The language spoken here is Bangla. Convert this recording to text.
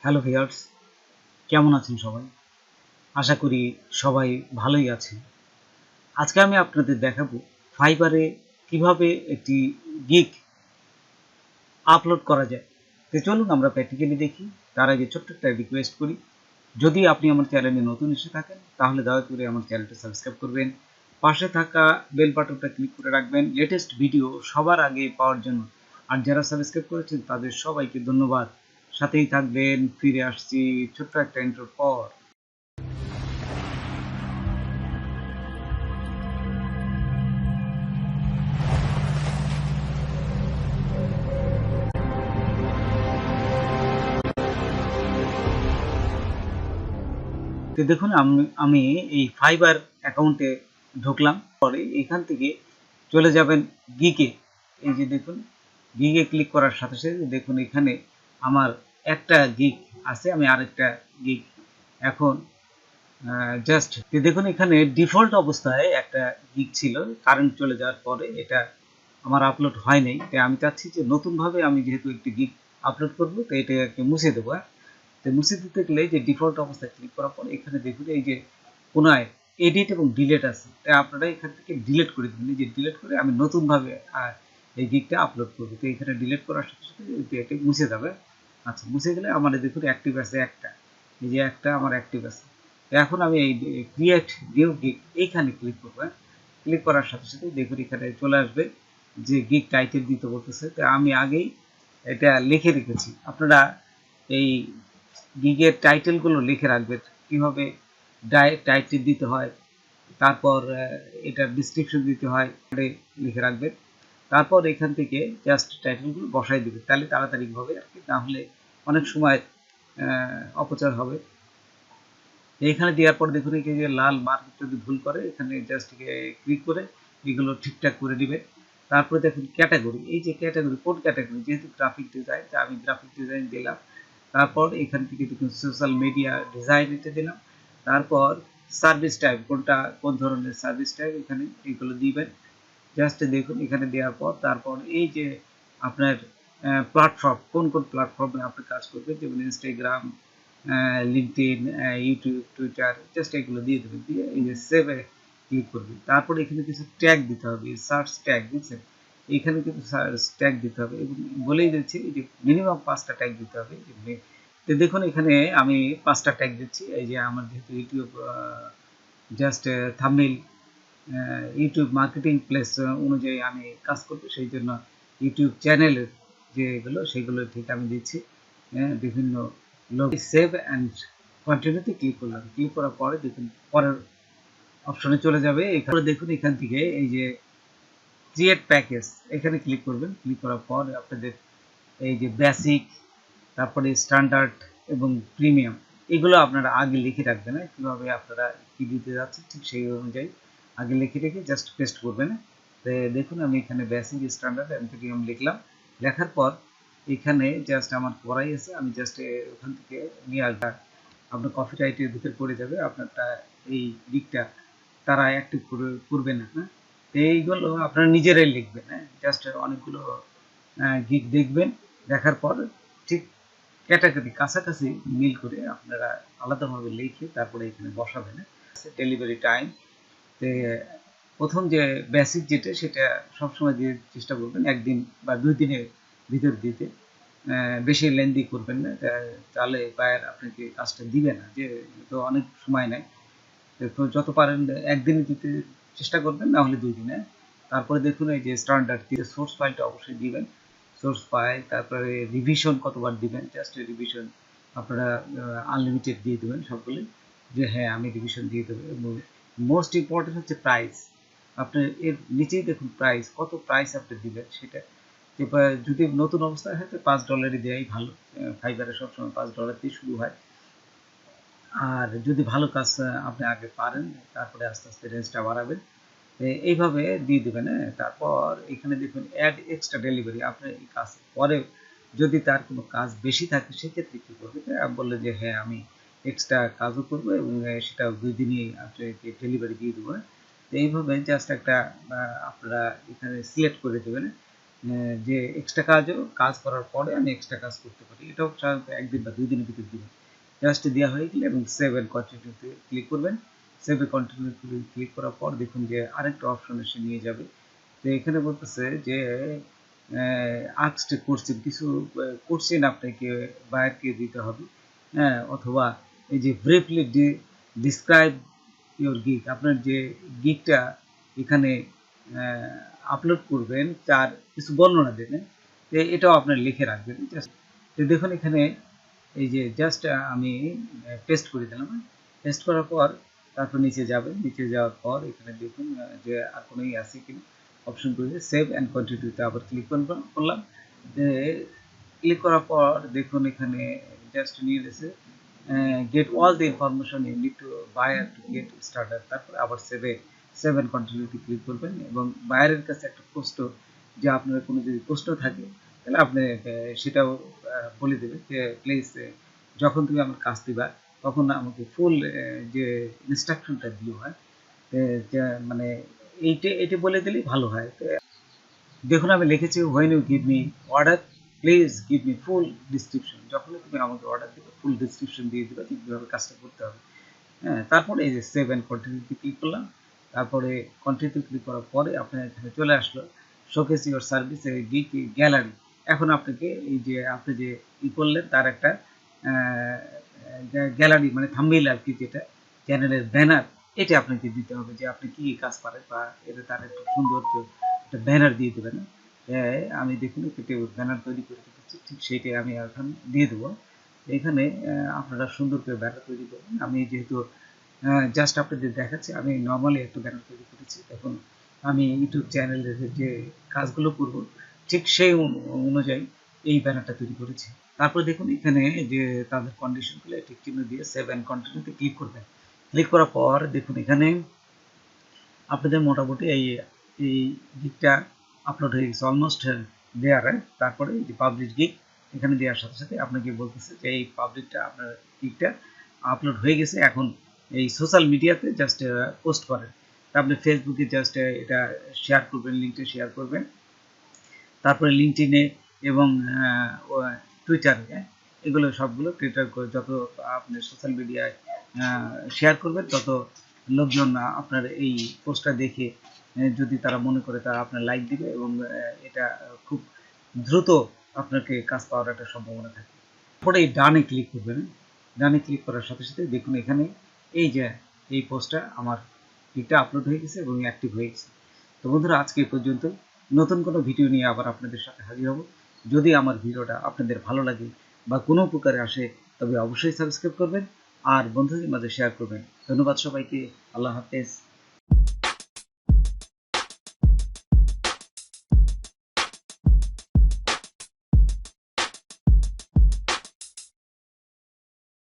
হ্যালো ভিউয়ার্স, কেমন আছেন সবাই? আশা করি সবাই ভালোই আছেন। আজকে আমি আপনাদের দেখাবো ফাইবারে কিভাবে একটি গিগ আপলোড করা যায়। তো চলুন আমরা প্র্যাকটিক্যালি দেখি। তার আগে ছোট্ট একটা রিকোয়েস্ট করি, যদি আপনি আমার চ্যানেলে নতুন এসে থাকেন তাহলে দয়া করে আমার চ্যানেলটা সাবস্ক্রাইব করবেন, পাশে থাকা বেল বাটনটা ক্লিক করে রাখবেন লেটেস্ট ভিডিও সবার আগে পাওয়ার জন্য। আর যারা সাবস্ক্রাইব করেছেন তাদের সবাইকে ধন্যবাদ। সাথেই থাকবেন, ফিরে আসছি ছোট্ট একটা ইন্ট্রোর পর। তো দেখুন আমি এই ফাইবার অ্যাকাউন্টে ঢুকলাম। পরে এখান থেকে চলে যাবেন গিগে। এই যে দেখুন, গিগে ক্লিক করার সাথে সাথে দেখুন এখানে আমার একটা গিগ আছে, আমি আরেকটা গিগ এখন জাস্ট দেখুন এখানে ডিফল্ট অবস্থায় একটা গিগ ছিল, কারেন্ট চলে যাওয়ার পরে এটা আমার আপলোড হয় নাই। তাই আমি চাচ্ছি যে নতুনভাবে আমি যেহেতু একটি গিগ আপলোড করবো, তো এটাকে মুছে দেবো। তো মুছে দিতে গেলে যে ডিফল্ট অবস্থায় ক্লিক করার পর এখানে দেখুন এই যে কোনায় এডিট এবং ডিলেট আছে, তাই আপনারা এখান থেকে ডিলেট করে দেবেন। এই যে ডিলেট করে আমি নতুনভাবে এই গিগটা আপলোড করবো। তো এখানে ডিলেট করার সাথে সাথে এটা মুছে যাবে। আচ্ছা, মুছে গেলে আমার দেখুন অ্যাক্টিভ আছে একটা, এই যে একটা আমার অ্যাক্টিভ আছে। তো এখন আমি এই ক্রিয়েট নিউ গিগ এইখানে ক্লিক করবো। ক্লিক করার সাথে সাথে দেখুন এখানে চলে আসবে যে গিগ টাইটেল দিতে বলতেছে। তো আমি আগেই এটা লিখে রেখেছি। আপনারা এই গিগের টাইটেলগুলো লিখে রাখবেন, কীভাবে টাইটেল দিতে হয়, তারপর এটার ডিসক্রিপশন দিতে হয়, লিখে রাখবেন। তারপর এখান থেকে জাস্ট টাইটেলগুলো বসাই দেবে, তাহলে তাড়াতাড়ি হবে আর কি, নাহলে অনেক সময় অপচয় হবে। এখানে দেওয়ার পর দেখুন এই যে লাল মার্ক যদি ভুল করে এখানে জাস্ট ক্লিক করে এগুলো ঠিকঠাক করে দিবে। তারপরে দেখুন ক্যাটাগরি, এই যে ক্যাটাগরি, কোন ক্যাটাগরি, যেহেতু গ্রাফিক ডিজাইন তা আমি গ্রাফিক ডিজাইন দিলাম। তারপর এখান থেকে দেখুন সোশ্যাল মিডিয়া ডিজাইন এটা দিলাম। তারপর সার্ভিস টাইপ, কোনটা কোন ধরনের সার্ভিস টাইপ এখানে এগুলো দিবেন। জাস্ট দেখুন এখানে দেওয়ার পর তারপর এই যে আপনার প্ল্যাটফর্ম, কোন কোন প্ল্যাটফর্মে আপনি কাজ করবেন, যেমন Instagram, LinkedIn, YouTube, Twitter, just এগুলো দিয়ে দেবেন। দিয়ে এই যে সেভে ক্লিক করবেন। তারপরে এখানে কিছু ট্যাগ দিতে হবে, সার্চ ট্যাগ দিচ্ছেন, এখানে কিন্তু সার্চ ট্যাগ দিতে হবে এবং বলেই দিচ্ছি এই যে মিনিমাম 5টা ট্যাগ দিতে হবে। তো দেখুন এখানে আমি 5টা ট্যাগ দিচ্ছি। এই যে আমার যেহেতু YouTube just thumbnail, YouTube marketing place অনুযায়ী আমি কাজ করবো, সেই জন্য ইউটিউব চ্যানেলের যেগুলো সেগুলো ঠিক আমি দিচ্ছি। বিভিন্ন লোক সেভ অ্যান্ড কন্টিনিউতে ক্লিক করলাম। ক্লিক করার পরে দেখুন পরের অপশনে চলে যাবে। এখানে দেখুন এখান থেকে এই যে ক্রিয়েট প্যাকেজ এখানে ক্লিক করবেন। ক্লিক করার পর আপনাদের এই যে বেসিক, তারপরে স্ট্যান্ডার্ড এবং প্রিমিয়াম, এগুলো আপনারা আগে লিখে রাখবেন। কীভাবে আপনারা কী দিতে যাচ্ছেন ঠিক সেই অনুযায়ী আগে লিখে রেখে জাস্ট পেস্ট করবেন। তো দেখুন আমি এখানে বেসিক, স্ট্যান্ডার্ড এবং প্রিমিয়াম লিখলাম। লেখার পর এখানে জাস্ট আমার করাই আছে, আমি জাস্ট ওখান থেকে নিয়ে আসবো। আপনার কপি রাইটের ভিতরে পড়ে যাবে, আপনারটা এই দিকটা তারা অ্যাক্টিভ করবে না। হ্যাঁ, এইগুলো আপনারা নিজেরাই লিখবেন। জাস্ট অনেকগুলো গিগ দেখবেন, দেখার পর ঠিক ক্যাটাগরি কাছাকাছি মিল করে আপনারা আলাদাভাবে লিখে তারপরে এখানে বসাবেন। ডেলিভারি টাইম, প্রথম যে বেসিক যেটা সেটা সবসময় দিয়ে চেষ্টা করবেন 1 দিন বা 2 দিনের ভিতর দিতে, বেশি লেন্দি করবেন না, তাহলে বায়ার আপনাকে কাজটা দিবে না, যে তো অনেক সময় নেয়। তো যত পারেন 1 দিনে দিতে চেষ্টা করবেন, না হলে 2 দিনে। তারপরে দেখুন এই যে স্ট্যান্ডার্ড দিয়ে সোর্স ফাইলটা অবশ্যই দিবেন। সোর্স ফাইল, তারপরে রিভিশন কতবার দিবেন, জাস্ট রিভিশন আপনারা আনলিমিটেড দিয়ে দেবেন সবগুলোই, যে হ্যাঁ আমি রিভিশন দিয়ে দেবো। এবং মোস্ট ইম্পর্টেন্ট হচ্ছে প্রাইস। আপনার এর নিচেই দেখুন প্রাইস, কত প্রাইস আপনি দিবেন সেটা। যদি নতুন অবস্থায় হয় তো $5 দেওয়াই ভালো। ফাইবারে সবসময় $5 দিয়ে শুরু হয়। আর যদি ভালো কাজ আপনি আগে পারেন তারপরে আস্তে আস্তে রেঞ্জটা বাড়াবেন। এইভাবে দিয়ে দেবেন। তারপর এখানে দেখুন অ্যাড এক্সট্রা ডেলিভারি, আপনার এই কাজ পরে যদি তার কোনো কাজ বেশি থাকে সেক্ষেত্রে কী করবে, বললে যে হ্যাঁ আমি এক্সট্রা কাজও করবো এবং সেটা 2 দিনই আপনাকে ডেলিভারি দিয়ে দেবো। তো এইভাবে জাস্ট একটা আপনারা এখানে সিলেক্ট করে দেবেন। যে এক্সট্রা কাজ করার পরে আমি এক্সট্রা কাজ করতে পারি। এটাও সাধারণত 1 দিন বা 2 দিনের ভিতরে দিবেন। জাস্ট দেওয়া হয়ে গেলে এবং সেভ অ্যান্ড কন্টিনিউতে ক্লিক করবেন। সেভ এ কন্টিনিউ ক্লিক করার পর দেখুন যে আরেকটা অপশন এসে নিয়ে যাবে। তো এখানে বলতেছে যে আস্কড কোশ্চেন, কিছু কোশ্চেন আপনাকে বায়ারকে দিতে হবে, হ্যাঁ, অথবা এই যে ব্রিফলি ডিসক্রাইব ইওর গিগ, আপনার যে গিগটা এখানে আপলোড করবেন তার কিছু বর্ণনা দেবেন, তো এটাও আপনার লিখে রাখবেন। জাস্ট তো দেখুন এখানে এই যে জাস্ট আমি পেস্ট করে দিলাম। পেস্ট করার পর তারপর নিচে যাবেন, নিচে যাওয়ার পর এখানে দেখুন যে আর কোনো আছে কিনা, অপশন করে সেভ অ্যান্ড কন্টিনিউতে আবার ক্লিক করলাম। ক্লিক করার পর দেখুন এখানে জাস্ট নিয়ে গেছে get all the information you need to buyer to get starter. তারপরে আবার সেভ অ্যান্ড কন্টিনিউতে ক্লিক করবেন এবং বায়ারের কাছে একটা প্রশ্ন, যে আপনার কোনো যদি প্রশ্ন থাকে তাহলে আপনি সেটাও বলে দেবে যে প্লিজ যখন তুমি আমার কাজ দিবা তখন আমাকে ফুল যে ইনস্ট্রাকশনটা দিও, হয় মানে এইটা বলে দিলেই ভালো হয়। দেখুন আমি লিখেছি when you give me order please give me full description, যখন তুমি আমাকে অর্ডার দেবে ফুল ডিসক্রিপশন দিয়ে দেবে যে কীভাবে কাজটা করতে হবে। হ্যাঁ, তারপরে এই যে সেভ অ্যান্ড কন্টিনিউতে ক্লিক করলাম। তারপরে কন্টিনিউতে ক্লিক করার পরে আপনার এখানে চলে আসলো showcase your service gig gallery. এখন আপনাকে এই যে আপনি যে করলেন তার একটা গ্যালারি মানে থাম্বনেইল আর কি, যেটা চ্যানেলের ব্যানার, এটা আপনাকে দিতে হবে যে আপনি কী কাজ পারেন, বা এটা তার একটু সুন্দর একটা ব্যানার দিয়ে দেবেন। আমি দেখুন একটি ব্যানার তৈরি করে রেখেছি, ঠিক সেইটাই আমি এখন দিয়ে দেবো। এখানে আপনারা সুন্দর করে ব্যানার তৈরি করবেন। আমি যেহেতু জাস্ট আপনাদের দেখাচ্ছি, আমি নর্মালি একটা ব্যানার তৈরি করেছি। এখন আমি ইউটিউব চ্যানেলের যে কাজগুলো করব ঠিক সেই অনুযায়ী এই ব্যানারটা তৈরি করেছি। তারপর দেখুন এখানে যে তাদের কন্ডিশনগুলো টিক চিহ্ন দিয়ে সেভ অ্যান্ড কন্টিনিউতে ক্লিক করবেন। ক্লিক করার পর দেখুন এখানে আপনাদের মোটামুটি এই গিগটা আপলোড হয়ে গেছে, অলমোস্ট দেয়ার। তারপরে এই যে পাবলিশ গিগ এখানে দেওয়ার সাথে সাথে আপনাকে বলতেছে যে এই পাবলিকটা আপনার গিগটা আপলোড হয়ে গেছে, এখন এই সোশ্যাল মিডিয়াতে জাস্ট পোস্ট করেন। আপনি ফেসবুকে জাস্ট এটা শেয়ার করবেন, লিঙ্কটা শেয়ার করবেন। তারপরে লিঙ্কডইনে এবং টুইটারে, এগুলো সবগুলো টুইটার যত আপনি সোশ্যাল মিডিয়ায় শেয়ার করবেন তত লোকজন আপনার এই পোস্টটা দেখে যদি তারা মনে করে তারা আপনার লাইক দিবে এবং এটা খুব দ্রুত আপনাকে কাজ পাওয়ার একটা সম্ভাবনা থাকে। তারপরে এই ডানে ক্লিক করবেন। ডানে ক্লিক করার সাথে সাথে দেখুন এখানে এই যে এই পোস্টটা আমার এটা আপলোড হয়ে গেছে এবং অ্যাক্টিভ হয়ে গেছে। তো বন্ধুরা আজকে এই পর্যন্ত, নতুন কোনো ভিডিও নিয়ে আবার আপনাদের সাথে হাজির হব। যদি আমার ভিডিওটা আপনাদের ভালো লাগে বা কোনো উপকারে আসে তবে অবশ্যই সাবস্ক্রাইব করবেন আর বন্ধুদের মাঝে শেয়ার করবেন। ধন্যবাদ সবাইকে। আল্লাহ হাফেজ।